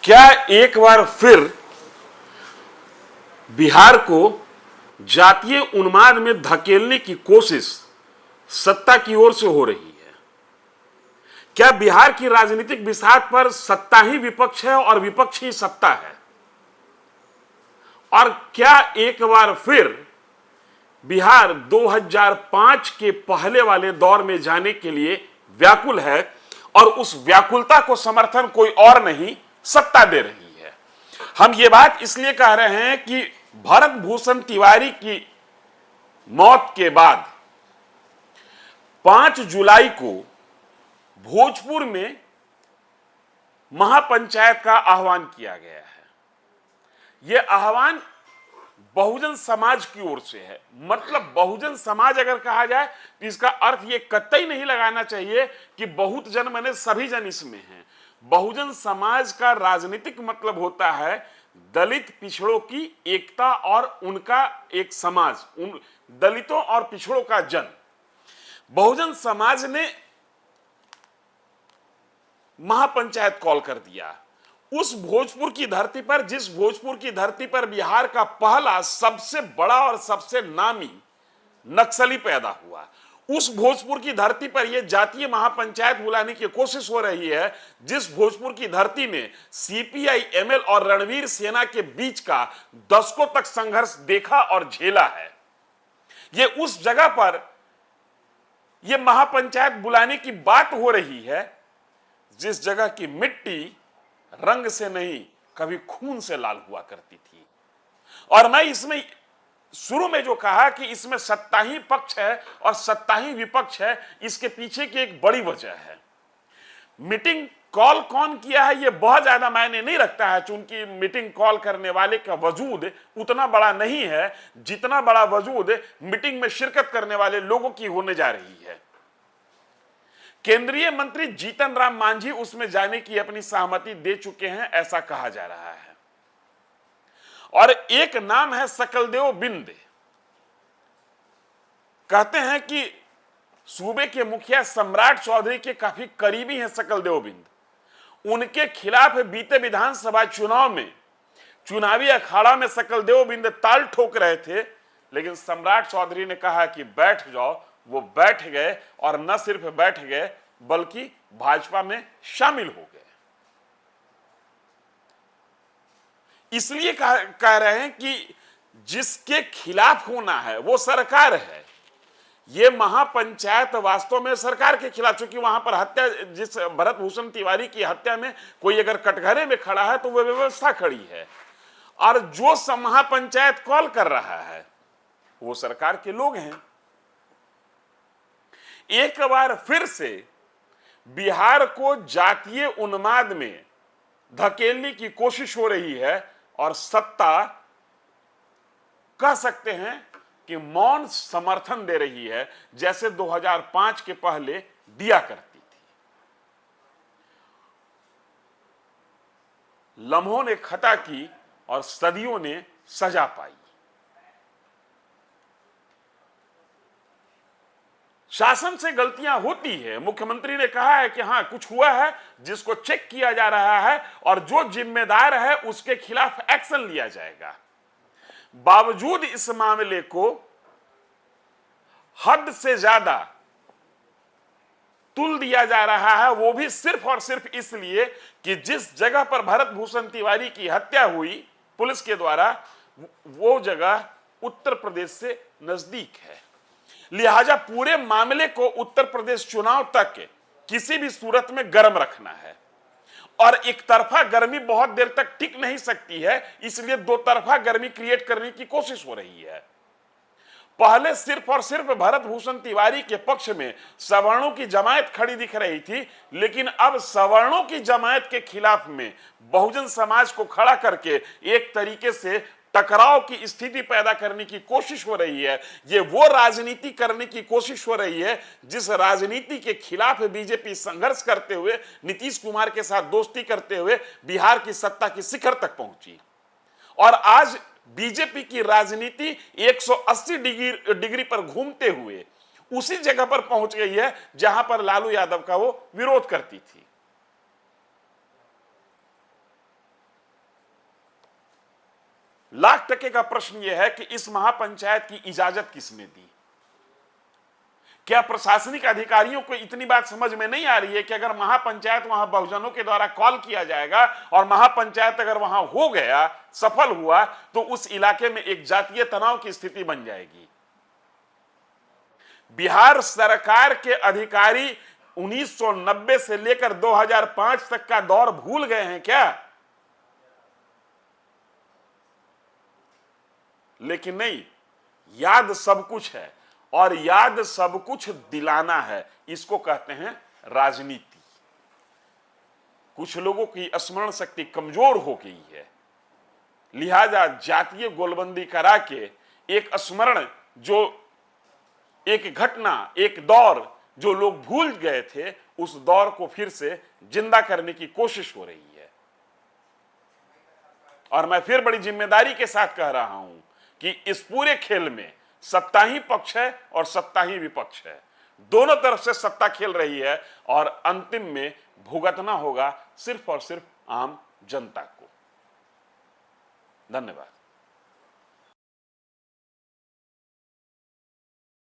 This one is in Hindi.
क्या एक बार फिर बिहार को जातीय उन्माद में धकेलने की कोशिश सत्ता की ओर से हो रही है? क्या बिहार की राजनीतिक बिसात पर सत्ता ही विपक्ष है और विपक्ष ही सत्ता है? और क्या एक बार फिर बिहार 2005 के पहले वाले दौर में जाने के लिए व्याकुल है और उस व्याकुलता को समर्थन कोई और नहीं, सत्ता दे रही है? हम ये बात इसलिए कह रहे हैं कि भरत भूषण तिवारी की मौत के बाद 5 जुलाई को भोजपुर में महापंचायत का आह्वान किया गया है। यह आह्वान बहुजन समाज की ओर से है। मतलब बहुजन समाज अगर कहा जाए तो इसका अर्थ यह कतई नहीं लगाना चाहिए कि बहुत जन माने सभी जन इसमें हैं। बहुजन समाज का राजनीतिक मतलब होता है दलित पिछड़ों की एकता और उनका एक समाज, उन दलितों और पिछड़ों का जन। बहुजन समाज ने महापंचायत कॉल कर दिया उस भोजपुर की धरती पर, जिस भोजपुर की धरती पर बिहार का पहला सबसे बड़ा और सबसे नामी नक्सली पैदा हुआ। उस भोजपुर की धरती पर यह जातीय महापंचायत बुलाने की कोशिश हो रही है, जिस भोजपुर की धरती में सीपीआई, एमएल और रणवीर सेना के बीच का दशकों तक संघर्ष देखा और झेला है। यह उस जगह पर यह महापंचायत बुलाने की बात हो रही है जिस जगह की मिट्टी रंग से नहीं कभी खून से लाल हुआ करती थी। और मैं इसमें शुरू में जो कहा कि इसमें सत्ता ही पक्ष है और सत्ता ही विपक्ष है, इसके पीछे की एक बड़ी वजह है। मीटिंग कॉल कौन किया है यह बहुत ज्यादा मायने नहीं रखता है, चूंकि मीटिंग कॉल करने वाले का वजूद उतना बड़ा नहीं है जितना बड़ा वजूद मीटिंग में शिरकत करने वाले लोगों की होने जा रही है। केंद्रीय मंत्री जीतन राम मांझी उसमें जाने की अपनी सहमति दे चुके हैं, ऐसा कहा जा रहा है। और एक नाम है सकलदेव बिंद। कहते हैं कि सूबे के मुखिया सम्राट चौधरी के काफी करीबी हैं सकलदेव बिंद। उनके खिलाफ बीते विधानसभा चुनाव में चुनावी अखाड़ा में सकलदेव बिंद ताल ठोक रहे थे, लेकिन सम्राट चौधरी ने कहा कि बैठ जाओ। वो बैठ गए और न सिर्फ बैठ गए बल्कि भाजपा में शामिल हो गए। इसलिए कह रहे हैं कि जिसके खिलाफ होना है वो सरकार है। ये महापंचायत वास्तव में सरकार के खिलाफ, चूंकि वहां पर हत्या, जिस भरत भूषण तिवारी की हत्या में कोई अगर कटघरे में खड़ा है तो वह व्यवस्था खड़ी है, और जो महापंचायत कॉल कर रहा है वो सरकार के लोग हैं। एक बार फिर से बिहार को जातीय उन्माद में धकेलने की कोशिश हो रही है और सत्ता कह सकते हैं कि मौन समर्थन दे रही है, जैसे 2005 के पहले दिया करती थी। लम्हों ने खता की और सदियों ने सजा पाई। शासन से गलतियां होती है। मुख्यमंत्री ने कहा है कि हां कुछ हुआ है जिसको चेक किया जा रहा है और जो जिम्मेदार है उसके खिलाफ एक्शन लिया जाएगा। बावजूद इस मामले को हद से ज्यादा तुल दिया जा रहा है, वो भी सिर्फ और सिर्फ इसलिए कि जिस जगह पर भरत भूषण तिवारी की हत्या हुई पुलिस के द्वारा, वो जगह उत्तर प्रदेश से नजदीक है। लिहाजा पूरे मामले को उत्तर प्रदेश चुनाव तक किसी भी सूरत में गर्म रखना है, और एक तरफा गर्मी बहुत देर तक टिक नहीं सकती है, इसलिए दो तरफा गर्मी क्रिएट करने की कोशिश हो रही है। पहले सिर्फ और सिर्फ भरत भूषण तिवारी के पक्ष में सवर्णों की जमायत खड़ी दिख रही थी, लेकिन अब सवर्णों की जमायत के खिलाफ में बहुजन समाज को खड़ा करके एक तरीके से टकराव की स्थिति पैदा करने की कोशिश हो रही है। ये वो राजनीति करने की कोशिश हो रही है जिस राजनीति के खिलाफ बीजेपी संघर्ष करते हुए, नीतीश कुमार के साथ दोस्ती करते हुए बिहार की सत्ता की शिखर तक पहुंची। और आज बीजेपी की राजनीति 180 डिग्री पर घूमते हुए उसी जगह पर पहुंच गई है जहां पर लालू यादव का वो विरोध करती थी। लाख टके का प्रश्न यह है कि इस महापंचायत की इजाजत किसने दी? क्या प्रशासनिक अधिकारियों को इतनी बात समझ में नहीं आ रही है कि अगर महापंचायत वहां बहुजनों के द्वारा कॉल किया जाएगा और महापंचायत अगर वहां हो गया, सफल हुआ, तो उस इलाके में एक जातीय तनाव की स्थिति बन जाएगी। बिहार सरकार के अधिकारी 1990 से लेकर 2005 तक का दौर भूल गए हैं क्या? लेकिन नहीं, याद सब कुछ है, और याद सब कुछ दिलाना है, इसको कहते हैं राजनीति। कुछ लोगों की स्मरण शक्ति कमजोर हो गई है, लिहाजा जातीय गोलबंदी करा के एक स्मरण, जो एक घटना, एक दौर जो लोग भूल गए थे, उस दौर को फिर से जिंदा करने की कोशिश हो रही है। और मैं फिर बड़ी जिम्मेदारी के साथ कह रहा हूं कि इस पूरे खेल में सत्ता ही पक्ष है और सत्ता ही विपक्ष है। दोनों तरफ से सत्ता खेल रही है और अंतिम में भुगतना होगा सिर्फ और सिर्फ आम जनता को। धन्यवाद।